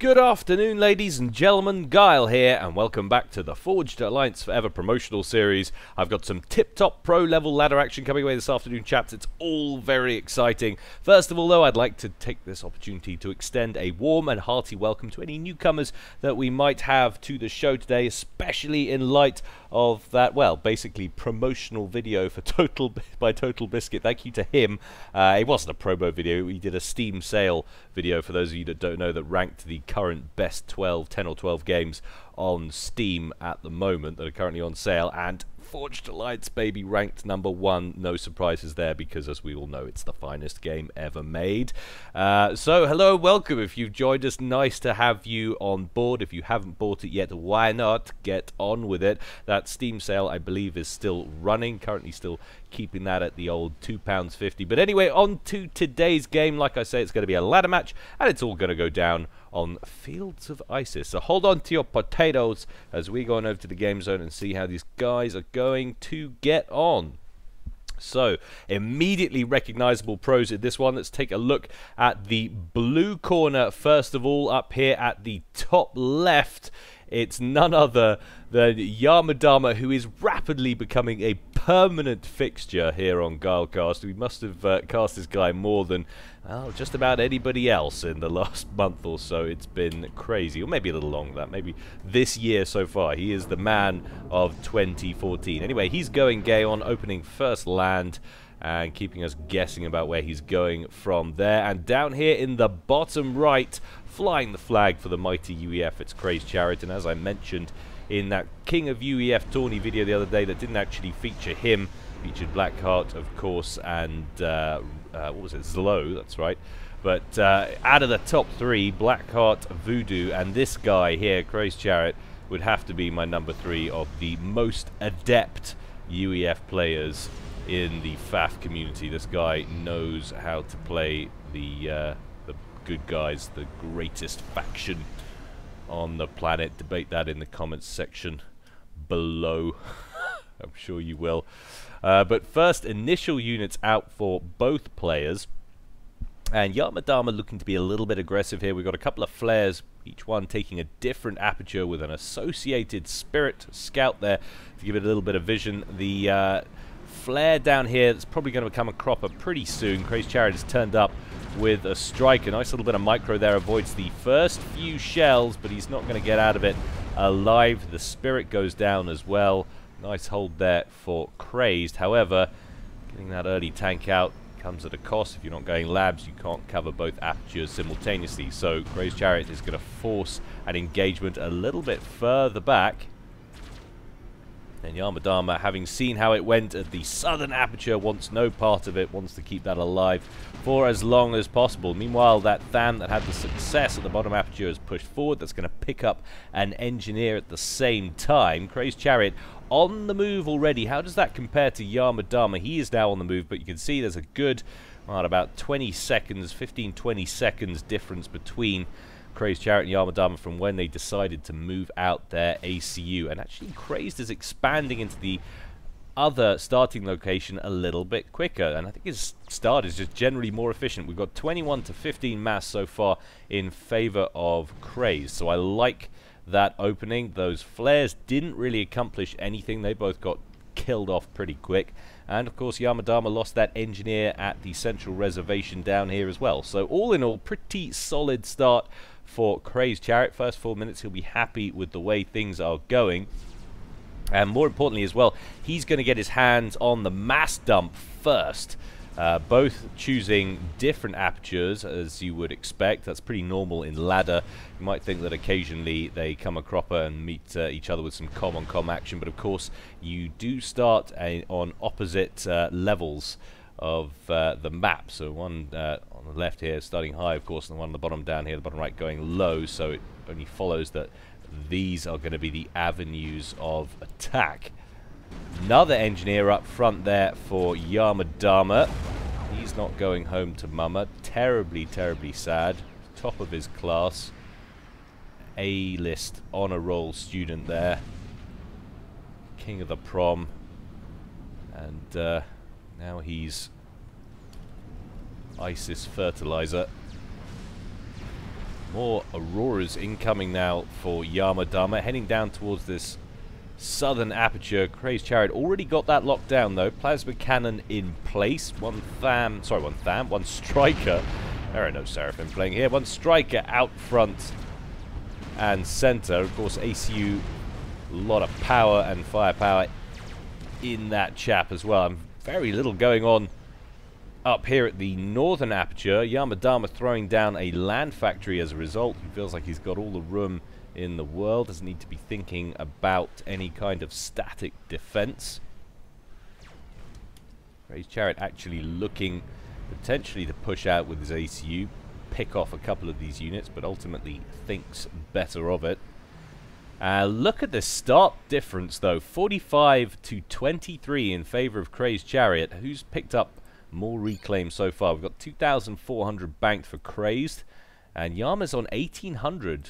Good afternoon, ladies and gentlemen. Gyle here, and welcome back to the Forged Alliance Forever promotional series. I've got some tip-top pro-level ladder action coming away this afternoon, chaps. It's all very exciting. First of all, though, I'd like to take this opportunity to extend a warm and hearty welcome to any newcomers that we might have to the show today, especially in light of that, well, basically promotional video for by Total Biscuit. Thank you to him. It wasn't a promo video. We did a Steam sale video, for those of you that don't know, that ranked the current best 10 or 12 games on Steam at the moment that are currently on sale, and Forged Alliance, baby, ranked #1. No surprises there, because as we all know, it's the finest game ever made. So hello, welcome. If you've joined us, nice to have you on board. If you haven't bought it yet, why not get on with it? That Steam sale, I believe, is still running, currently still keeping that at the old £2.50. But anyway, on to today's game. Like I say, it's going to be a ladder match, and it's all going to go down on Fields of Isis. So hold on to your potatoes as we go on over to the game zone and see how these guys are going to get on. So, immediately recognizable pros in this one. Let's take a look at the blue corner first of all, up here at the top left. It's none other than Yama, who is rapidly becoming a permanent fixture here on Gylecast. We must have cast this guy more than, well, just about anybody else in the last month or so. It's been crazy, or maybe a little longer than that, maybe this year so far. He is the man of 2014. Anyway, he's going gay on opening first land and keeping us guessing about where he's going from there. And down here in the bottom right, flying the flag for the mighty UEF, it's CrazedChariot. And as I mentioned in that King of UEF tourney video the other day that didn't actually feature him, featured Blackheart, of course, and what was it, Zlo, that's right. But out of the top three, Blackheart, Voodoo, and this guy here, CrazedChariot, would have to be my #3 of the most adept UEF players in the FAF community. This guy knows how to play the good guys, the greatest faction on the planet. Debate that in the comments section below. I'm sure you will. But first, initial units out for both players. And Yama looking to be a little bit aggressive here. We've got a couple of flares, each one taking a different aperture with an associated Spirit Scout there to give it a little bit of vision. The flare down here that's probably going to become a cropper pretty soon. CrazedChariot has turned up with a strike. A nice little bit of micro there, avoids the first few shells, but he's not going to get out of it alive. The Spirit goes down as well. Nice hold there for Crazed. However, getting that early tank out comes at a cost. If you're not going labs, you can't cover both apertures simultaneously. So CrazedChariot is going to force an engagement a little bit further back. And Yama, having seen how it went at the southern aperture, wants no part of it, wants to keep that alive for as long as possible. Meanwhile, that Tham that had the success at the bottom aperture is pushed forward. That's going to pick up an engineer at the same time. CrazedChariot on the move already. How does that compare to Yama? He is now on the move, but you can see there's a good, well, about 20 seconds, 15-20 seconds difference between CrazedChariot and Yama from when they decided to move out their ACU. And actually, Crazed is expanding into the other starting location a little bit quicker, and I think his start is just generally more efficient. We've got 21 to 15 mass so far in favor of Crazed, so I like that opening. Those flares didn't really accomplish anything. They both got killed off pretty quick. And of course, Yama lost that engineer at the central reservation down here as well. So all in all, pretty solid start for CrazedChariot. First 4 minutes, he'll be happy with the way things are going. And more importantly as well, he's going to get his hands on the mass dump first. Both choosing different apertures, as you would expect. That's pretty normal in ladder. You might think that occasionally they come a cropper and meet each other with some com-on-com action, but of course you do start on opposite levels of the map. So one on the left here starting high, of course, and the one on the bottom down here, the bottom right going low, so it only follows that these are going to be the avenues of attack. Another engineer up front there for Yama. He's not going home to mama. Terribly, terribly sad. Top of his class. A-list honor roll student there. King of the prom. And now he's ISIS fertilizer. More Auroras incoming now for Yama Dharma, heading down towards this southern aperture. CrazedChariot already got that locked down though. Plasma cannon in place. One striker. There are no Seraphim playing here. One striker out front and center. Of course, ACU, a lot of power and firepower in that chap as well. Very little going on up here at the northern aperture. Yama Dharma throwing down a land factory as a result. He feels like he's got all the room in the world. Doesn't need to be thinking about any kind of static defense. CrazedChariot actually looking potentially to push out with his ACU, pick off a couple of these units, but ultimately thinks better of it. Look at the start difference though, 45 to 23 in favor of CrazedChariot. Who's picked up more reclaims so far? We've got 2,400 banked for Crazed, and Yama's on 1,800.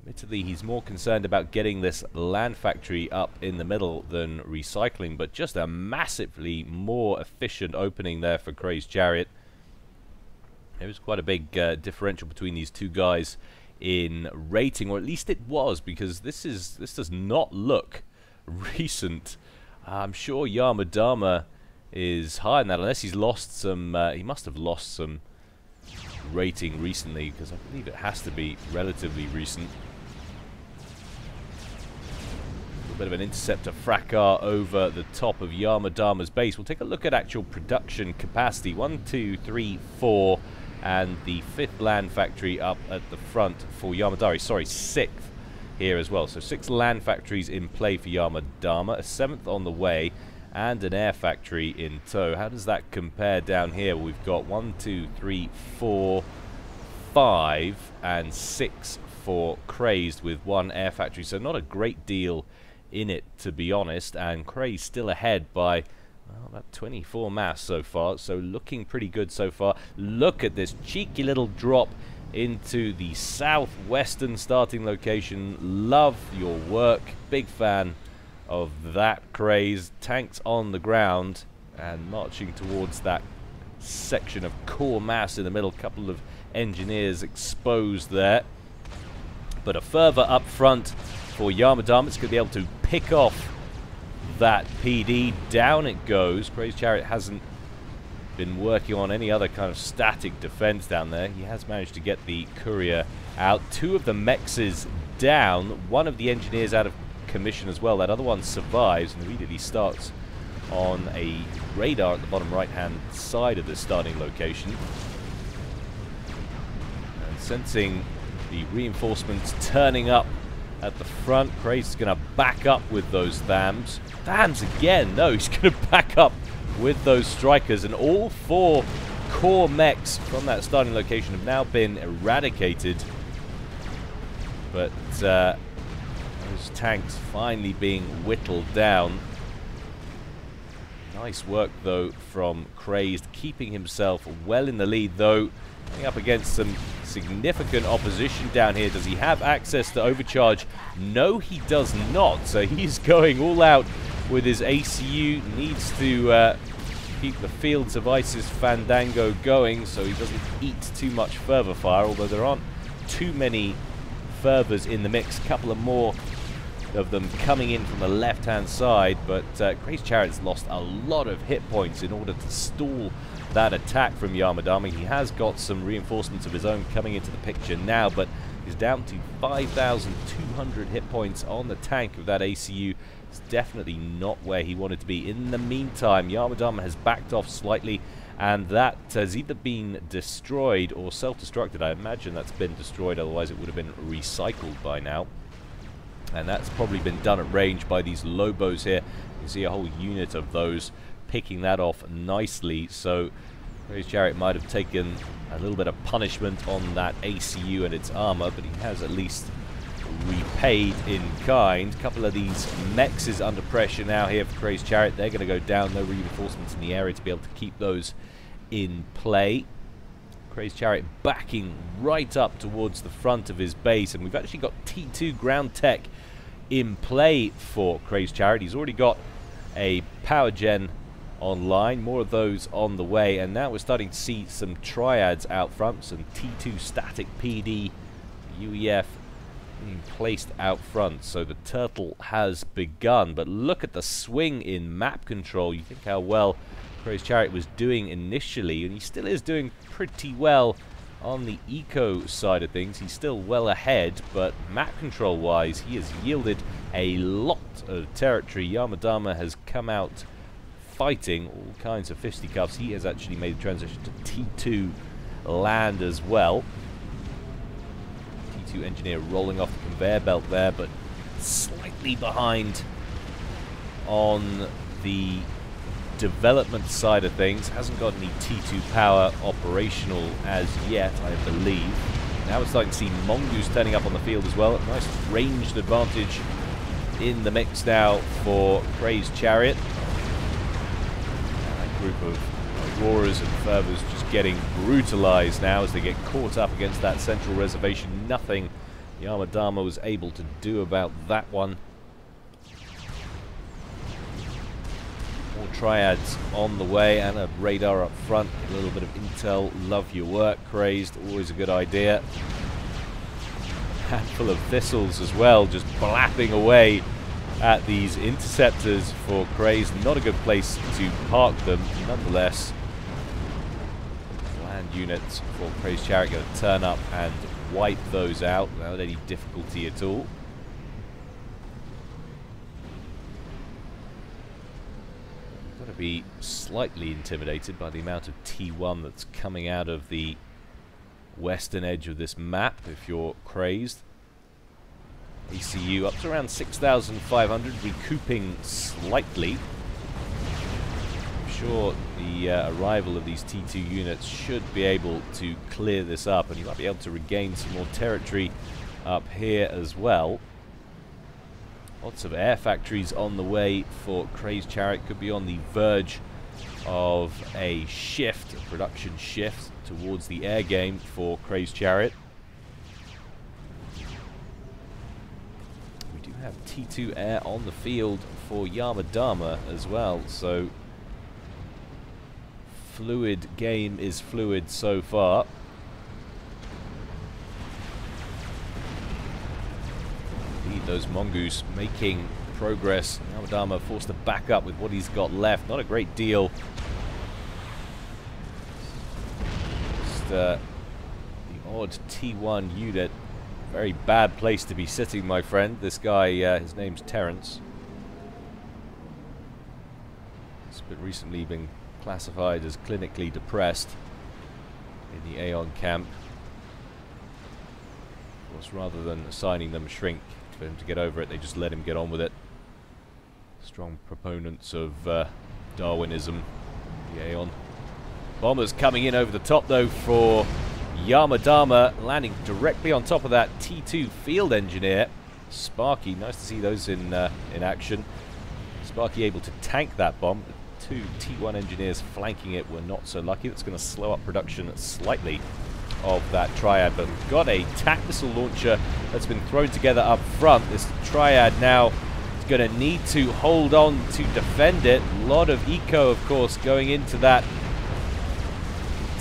Admittedly, he's more concerned about getting this land factory up in the middle than recycling, but just a massively more efficient opening there for CrazedChariot. There was quite a big differential between these two guys in rating, or at least it was, because this does not look recent. I'm sure Yama Dharma is higher than that, unless he's lost some. He must have lost some rating recently, because I believe it has to be relatively recent. A bit of an interceptor fracas over the top of Yama Dharma's base. We'll take a look at actual production capacity. 1, 2, 3, 4, and the 5th land factory up at the front for Yama Dharma. Sorry, 6th here as well. So 6 land factories in play for Yama Dharma, a 7th on the way, and an air factory in tow. How does that compare down here? We've got 1, 2, 3, 4, 5, and 6 for Crazed, with 1 air factory. So not a great deal in it, to be honest, and Crazed still ahead by about 24 mass so far, so looking pretty good so far. Look at this cheeky little drop into the southwestern starting location. Love your work, big fan of that, Crazed. Tanks on the ground and marching towards that section of core mass in the middle. Couple of engineers exposed there, but a further up front for Yama Dharma. It's going to be able to pick off that PD. Down it goes. CrazedChariot hasn't been working on any other kind of static defense down there. He has managed to get the courier out. 2 of the mechs is down. 1 of the engineers out of commission as well. That other one survives and immediately starts on a radar at the bottom right hand side of the starting location. And sensing the reinforcements turning up at the front, Crazed is going to back up with those THAMs. THAMs again! No, he's going to back up with those strikers, and all 4 core mechs from that starting location have now been eradicated. But those tanks finally being whittled down. Nice work though from Crazed, keeping himself well in the lead though. Coming up against some significant opposition down here. Does he have access to overcharge? No, he does not. So he's going all out with his ACU. Needs to keep the Fields of Isis Fandango going so he doesn't eat too much fervor fire, although there aren't too many fervors in the mix. A couple of more of them coming in from the left-hand side, but CrazedChariot's lost a lot of hit points in order to stall that attack from Yama Dharma. He has got some reinforcements of his own coming into the picture now, but he's down to 5,200 hit points on the tank of that ACU. It's definitely not where he wanted to be. In the meantime, Yama Dharma has backed off slightly, and that has either been destroyed or self-destructed. I imagine that's been destroyed, otherwise it would have been recycled by now. And that's probably been done at range by these Lobos here. You can see a whole unit of those picking that off nicely. So CrazedChariot might have taken a little bit of punishment on that ACU and its armor, but he has at least repaid in kind. A couple of these mechs is under pressure now here for CrazedChariot. They're going to go down. No reinforcements in the area to be able to keep those in play. CrazedChariot backing right up towards the front of his base, and we've actually got T2 ground tech in play for CrazedChariot. He's already got a power gen online. More of those on the way, and now we're starting to see some triads out front, some T2 static PD UEF being placed out front. So the turtle has begun, but look at the swing in map control. You think how well CrazedChariot was doing initially, and he still is doing pretty well on the eco side of things. He's still well ahead, but map control wise he has yielded a lot of territory. Yama Dharma has come out fighting all kinds of fisticuffs. He has actually made the transition to T2 land as well. T2 engineer rolling off the conveyor belt there, but slightly behind on the development side of things. Hasn't got any T2 power operational as yet, I believe. Now we're starting to see mongoose turning up on the field as well. A nice ranged advantage in the mix now for CrazedChariot. That group of Auroras and Fervors just getting brutalized now as they get caught up against that central reservation. Nothing Yama Dharma was able to do about that one. More triads on the way and a radar up front. A little bit of intel. Love your work, Crazed. Always a good idea. Handful of thistles as well, just blapping away at these interceptors for Crazed. Not a good place to park them. Nonetheless, land units for CrazedChariot going to turn up and wipe those out without any difficulty at all. Got to be slightly intimidated by the amount of T1 that's coming out of the western edge of this map if you're Crazed. ACU up to around 6,500, recouping slightly. I'm sure the arrival of these T2 units should be able to clear this up, and you might be able to regain some more territory up here as well. Lots of air factories on the way for CrazedChariot. Could be on the verge of a shift, a production shift towards the air game for CrazedChariot. We do have T2 air on the field for Yama Dharma as well, so fluid game is fluid so far. Those mongoose making progress. Yama Dharma forced to back up with what he's got left. Not a great deal. Just the odd T1 unit. Very bad place to be sitting, my friend. This guy, his name's Terrence. He's recently been classified as clinically depressed in the Aeon camp. Of course, rather than assigning them a shrink for him to get over it, they just let him get on with it. Strong proponents of Darwinism, the Aeon. Bombers coming in over the top though for Yama Dharma, landing directly on top of that T2 field engineer. Sparky, nice to see those in action. Sparky able to tank that bomb. The two T1 engineers flanking it were not so lucky. That's going to slow up production slightly of that triad, but we've got a TAC missile launcher that's been thrown together up front. This triad now is going to need to hold on to defend it. A lot of eco, of course, going into that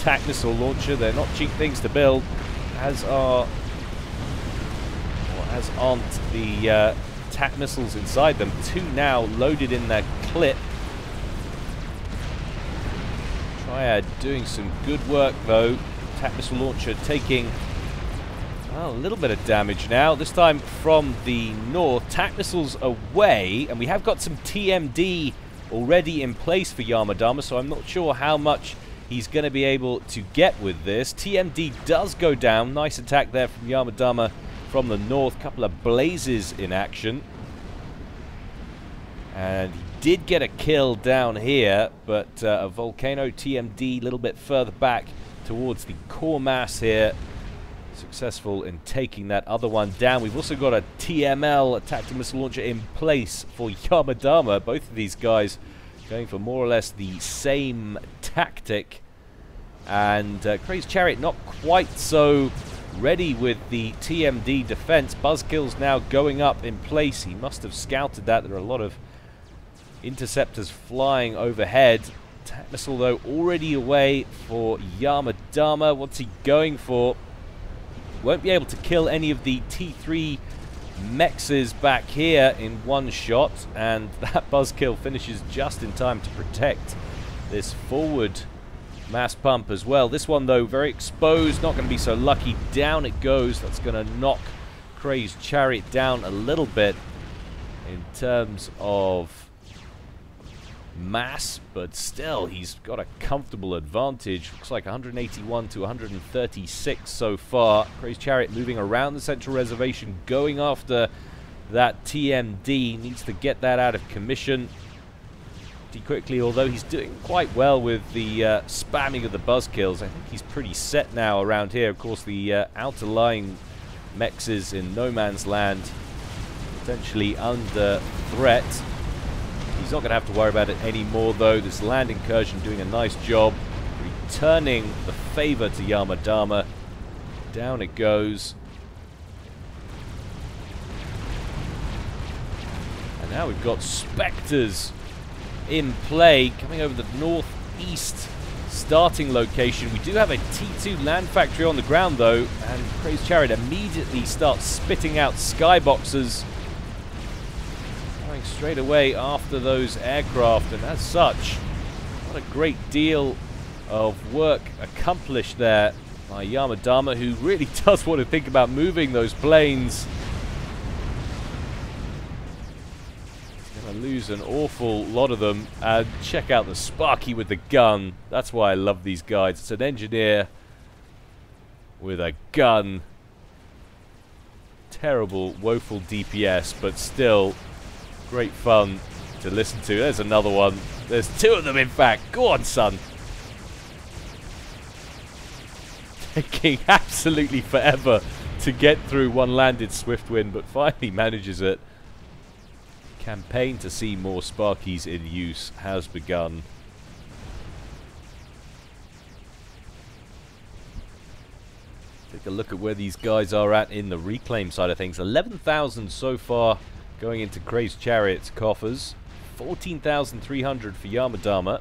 TAC missile launcher. They're not cheap things to build, as aren't the TAC missiles inside them. Two now loaded in their clip. Triad doing some good work though. TAC missile launcher taking a little bit of damage now, this time from the north. TAC missiles away, and we have got some TMD already in place for Yama Dharma, so I'm not sure how much he's going to be able to get with this. TMD does go down. Nice attack there from Yama Dharma from the north. Couple of blazes in action. And he did get a kill down here, but a Volcano TMD a little bit further back towards the core mass here. Successful in taking that other one down. We've also got a TML, a tactical missile launcher, in place for Yama Dharma. Both of these guys going for more or less the same tactic. And CrazedChariot not quite so ready with the TMD defense. Buzzkill's now going up in place. He must have scouted that. There are a lot of Interceptors flying overhead. Attack missile, though, already away for Yama. Dharma. What's he going for? Won't be able to kill any of the T3 mexes back here in one shot, and that buzzkill finishes just in time to protect this forward mass pump as well. This one, though, very exposed, not going to be so lucky. Down it goes. That's going to knock CrazedChariot down a little bit in terms of mass, but still he's got a comfortable advantage. Looks like 181 to 136 so far. CrazedChariot moving around the central reservation, going after that TMD. Needs to get that out of commission pretty quickly, although he's doing quite well with the spamming of the buzzkills. I think he's pretty set now around here. Of course, the outer lying mexes in no man's land potentially under threat. He's not going to have to worry about it anymore, though. This land incursion doing a nice job, returning the favor to Yama Dharma. Down it goes. And now we've got Spectres in play, coming over the northeast starting location. We do have a T2 land factory on the ground, though, and CrazedChariot immediately starts spitting out skyboxes straight away after those aircraft, and as such, what a great deal of work accomplished there by Yama Dharma, who really does want to think about moving those planes. He's going to lose an awful lot of them. And check out the Sparky with the gun. That's why I love these guys. It's an engineer with a gun. Terrible, woeful DPS, but still great fun to listen to. There's another one. There's two of them, in fact. Go on, son. Taking absolutely forever to get through one landed Swiftwind, but finally manages it. Campaign to see more Sparkies in use has begun. Take a look at where these guys are at in the reclaim side of things. 11,000 so far going into CrazedChariot's coffers. 14,300 for Yama Dharma.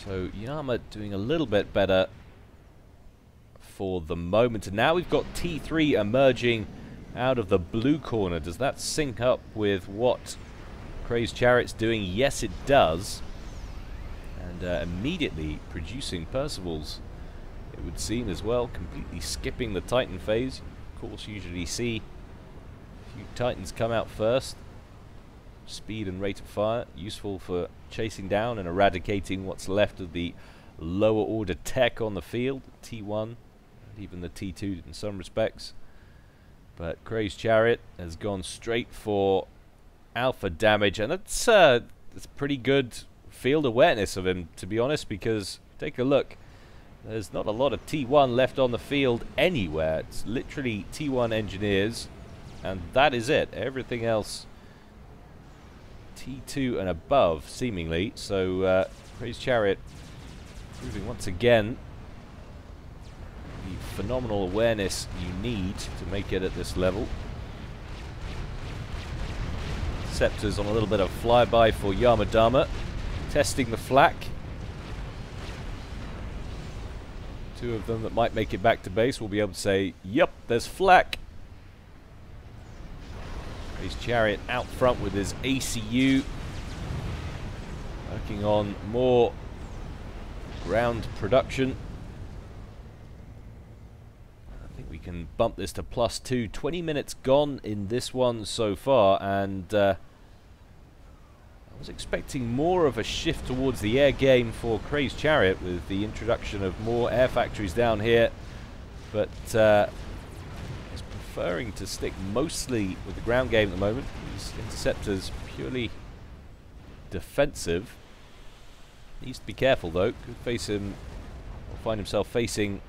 So Yama doing a little bit better for the moment. And now we've got T3 emerging out of the blue corner. Does that sync up with what CrazedChariot's doing? Yes, it does. And immediately producing Percival's, it would seem, as well, completely skipping the Titan phase. Of course, usually see a few Titans come out first. Speed and rate of fire, useful for chasing down and eradicating what's left of the lower order tech on the field, T1, and even the T2 in some respects. But CrazedChariot has gone straight for alpha damage, and that's pretty good field awareness of him, to be honest, because take a look. There's not a lot of T1 left on the field anywhere. It's literally T1 engineers, and that is it. Everything else T2 and above, seemingly. So CrazedChariot proving once again the phenomenal awareness you need to make it at this level. Scepters on a little bit of flyby for Yama Dharma, testing the flak. Two of them that might make it back to base will be able to say, yep, there's flak. CrazedChariot out front with his ACU, working on more ground production. I think we can bump this to +2. 20 minutes gone in this one so far, and I was expecting more of a shift towards the air game for CrazedChariot with the introduction of more air factories down here, but is preferring to stick mostly with the ground game at the moment. These interceptors purely defensive. Needs to be careful, though. Could face him, or find himself facing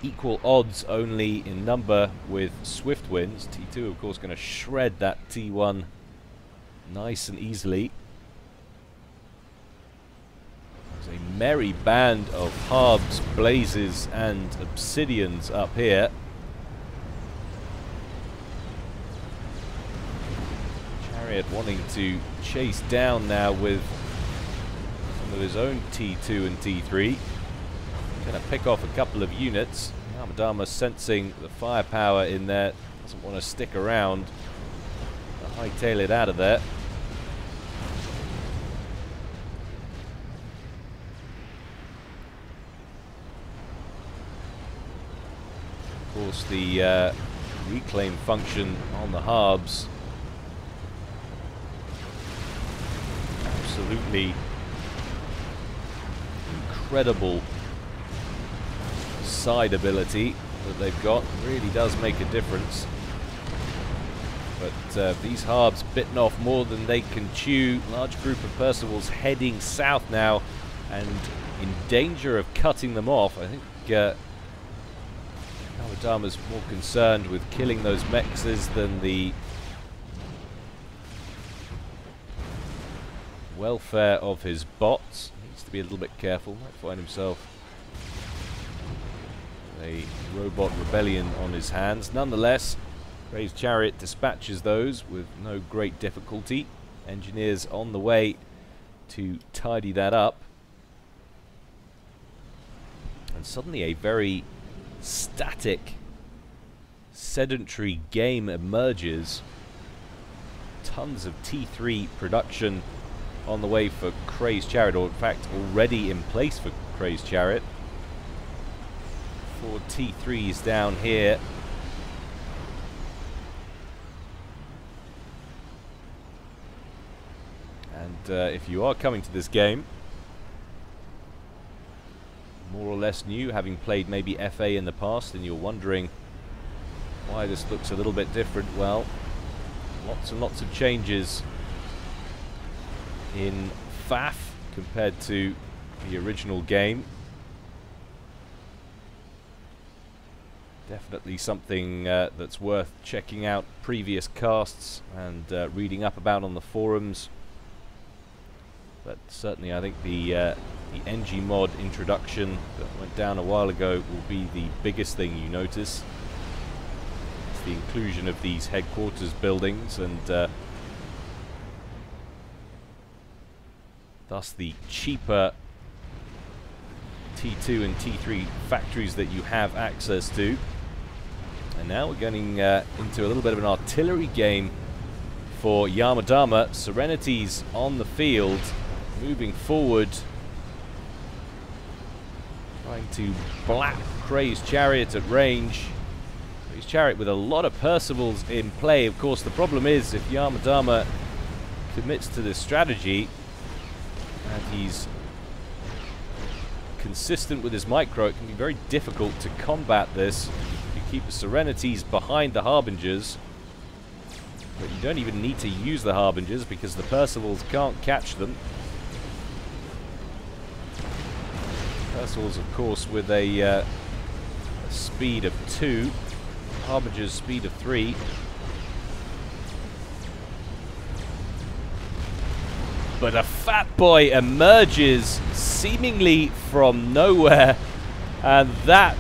equal odds only in number with Swiftwinds. T2, of course, going to shred that T1 nice and easily. There's a merry band of harbs, blazes, and obsidians up here. CrazedChariot wanting to chase down now with some of his own T2 and T3. Going to pick off a couple of units. Yama sensing the firepower in there. Doesn't want to stick around. Hightail it out of there. Of course, the reclaim function on the harbs. Absolutely incredible side ability that they've got. Really does make a difference. But these harbs bitten off more than they can chew. Large group of Percival's heading south now and in danger of cutting them off. I think Dharma's more concerned with killing those mexes than the welfare of his bots. He needs to be a little bit careful. Might find himself a robot rebellion on his hands. Nonetheless, CrazedChariot dispatches those with no great difficulty. Engineers on the way to tidy that up. And suddenly a very static, sedentary game emerges. Tons of T3 production on the way for CrazedChariot, or in fact already in place for CrazedChariot. 4 T3s down here. And if you are coming to this game more or less new, having played maybe FA in the past, and you're wondering why this looks a little bit different, well, lots and lots of changes in FAF compared to the original game. Definitely something that's worth checking out previous casts and reading up about on the forums. But certainly I think the NG mod introduction that went down a while ago will be the biggest thing you notice. It's the inclusion of these headquarters buildings and thus the cheaper T2 and T3 factories that you have access to. And now we're getting into a little bit of an artillery game for Yama. Serenity's on the field, moving forward, trying to blap CrazedChariot at range. CrazedChariot with a lot of Percivals in play. Of course, the problem is if Yama commits to this strategy and he's consistent with his micro, it can be very difficult to combat this. You keep the Serenities behind the Harbingers, but you don't even need to use the Harbingers because the Percivals can't catch them. Percivals, of course, with a speed of 2, Harbinger's speed of 3. But a fat boy emerges seemingly from nowhere, and that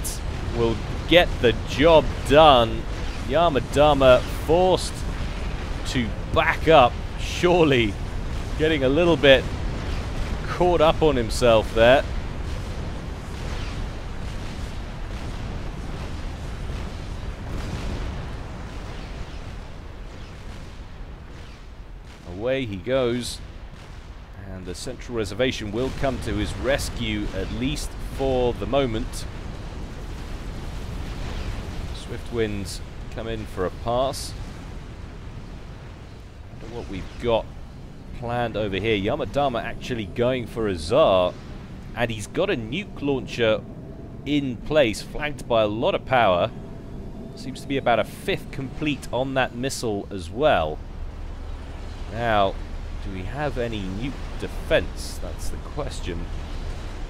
will get the job done. Yama forced to back up, surely getting a little bit caught up on himself there. Away he goes, and the central reservation will come to his rescue, at least for the moment. Swift winds come in for a pass. I wonder what we've got planned over here. Yama actually going for a Tsar, and he's got a nuke launcher in place, flanked by a lot of power. Seems to be about a 5th complete on that missile as well. Now, do we have any nuke defense? That's the question.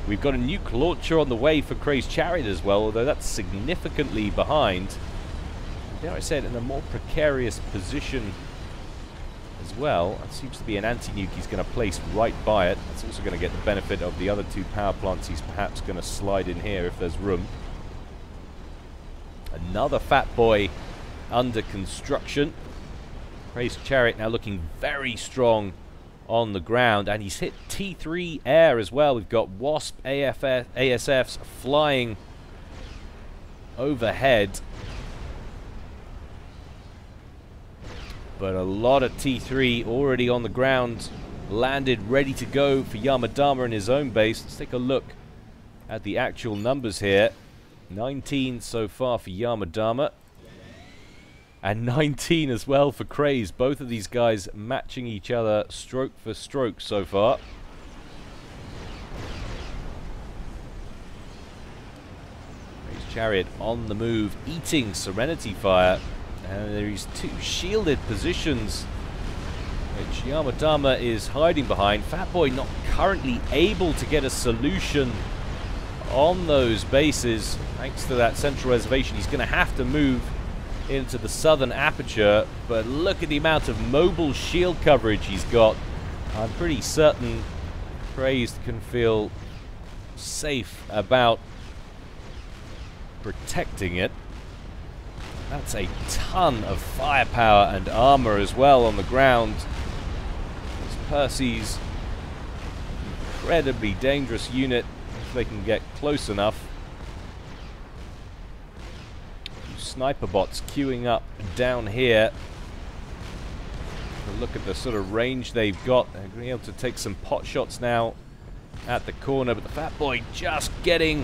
We've got a nuke launcher on the way for CrazedChariot as well, although that's significantly behind. Dare I say it, in a more precarious position as well. That seems to be an anti-nuke he's going to place right by it. That's also going to get the benefit of the other 2 power plants he's perhaps going to slide in here if there's room. Another fat boy under construction. CrazedChariot now looking very strong on the ground, and he's hit T3 air as well. We've got Wasp ASFs flying overhead, but a lot of T3 already on the ground, landed, ready to go for Yama Dharma in his own base. Let's take a look at the actual numbers here. 19 so far for Yama Dharma, and 19 as well for Crazed. Both of these guys matching each other stroke for stroke so far. CrazedChariot on the move, eating Serenity Fire. And there's two shielded positions which Yama Dharma is hiding behind. Fatboy not currently able to get a solution on those bases. Thanks to that central reservation, he's going to have to move into the southern aperture. But look at the amount of mobile shield coverage he's got. I'm pretty certain Crazed can feel safe about protecting it. That's a ton of firepower and armor as well on the ground. It's Percy's incredibly dangerous unit if they can get close enough. Sniper bots queuing up down here. Look at the sort of range they've got. They're going to be able to take some pot shots now at the corner, but the Fatboy just getting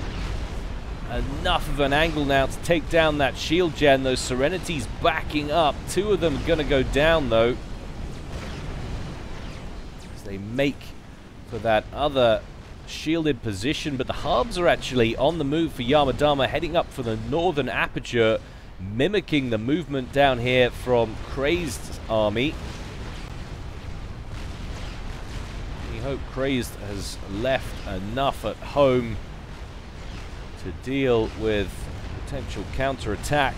enough of an angle now to take down that shield gen. Those Serenities backing up. Two of them are going to go down though, as they make for that other shielded position. But the Harbs are actually on the move for Yama Dharma, heading up for the northern aperture, mimicking the movement down here from Crazed's army. We hope Crazed has left enough at home to deal with potential counterattack.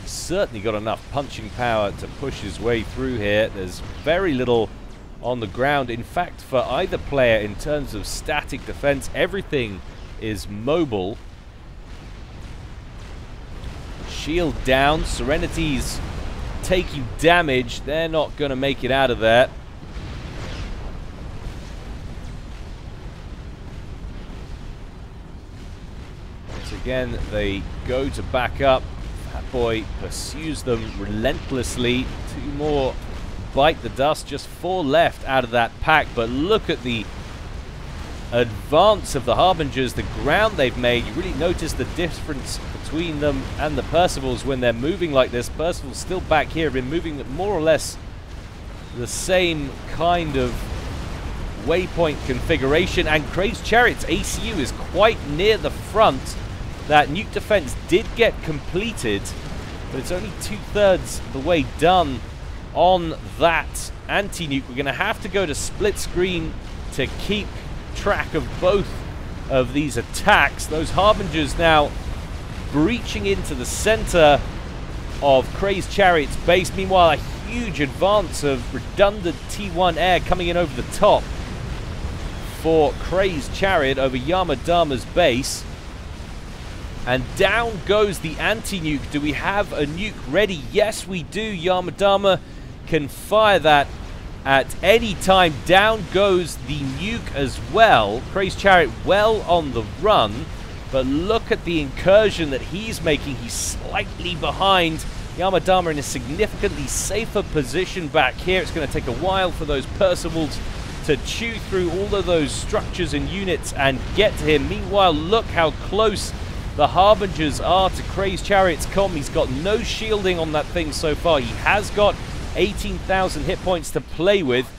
He's certainly got enough punching power to push his way through here. There's very little on the ground, in fact, for either player in terms of static defense. Everything is mobile. Shield down. Serenity's taking damage. They're not going to make it out of there. Again, they go to back up. Fatboy pursues them relentlessly. Two more bite the dust. Just 4 left out of that pack. But look at the advance of the Harbingers, the ground they've made. You really notice the difference between them and the Percivals when they're moving like this. Percival's still back here, been moving at more or less the same kind of waypoint configuration. And CrazedChariot's ACU is quite near the front. That nuke defense did get completed, but it's only 2/3 the way done on that anti-nuke. We're going to have to go to split screen to keep track of both of these attacks. Those Harbingers now breaching into the center of CrazedChariot's base. Meanwhile, a huge advance of redundant T1 air coming in over the top for CrazedChariot over Yama Dharma's base. And down goes the anti-nuke. Do we have a nuke ready? Yes, we do. Yama Dharma can fire that at any time. Down goes the nuke as well. CrazedChariot well on the run. But look at the incursion that he's making. He's slightly behind. Yama Dharma in a significantly safer position back here. It's going to take a while for those Percivals to chew through all of those structures and units and get to him. Meanwhile, look how close the Harbingers are to CrazedChariot's comm. He's got no shielding on that thing so far. He has got 18,000 hit points to play with.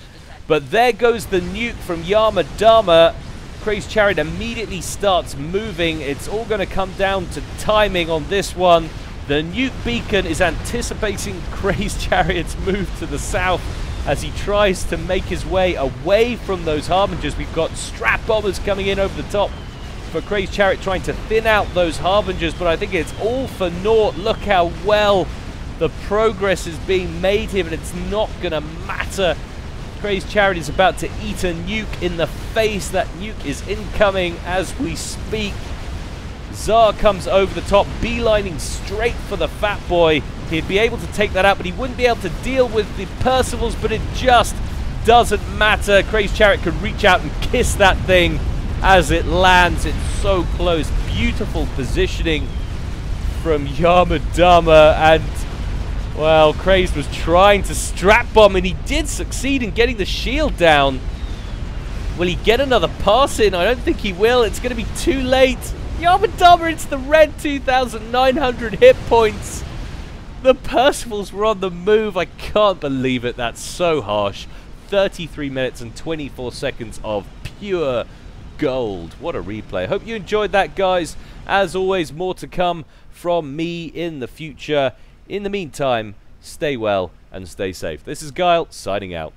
But there goes the nuke from Yama Dharma. CrazedChariot immediately starts moving. It's all going to come down to timing on this one. The nuke beacon is anticipating CrazedChariot's move to the south as he tries to make his way away from those Harbingers. We've got strap bombers coming in over the top for CrazedChariot, trying to thin out those Harbingers, but I think it's all for naught. Look how well the progress is being made here, but it's not going to matter. CrazedChariot is about to eat a nuke in the face. That nuke is incoming as we speak. Tsar comes over the top, beelining straight for the Fat Boy. He'd be able to take that out, but he wouldn't be able to deal with the Percivals, but it just doesn't matter. CrazedChariot can reach out and kiss that thing as it lands. It's so close. Beautiful positioning from Yama, Dharma, and, well, Crazed was trying to strap bomb, and he did succeed in getting the shield down. Will he get another pass in? I don't think he will. It's going to be too late. Yama, Dharma, it's the red 2,900 hit points. The Percivals were on the move. I can't believe it. That's so harsh. 33 minutes and 24 seconds of pure gold. What a replay. Hope you enjoyed that, guys. As always, more to come from me in the future. In the meantime, stay well and stay safe. This is Gyle, signing out.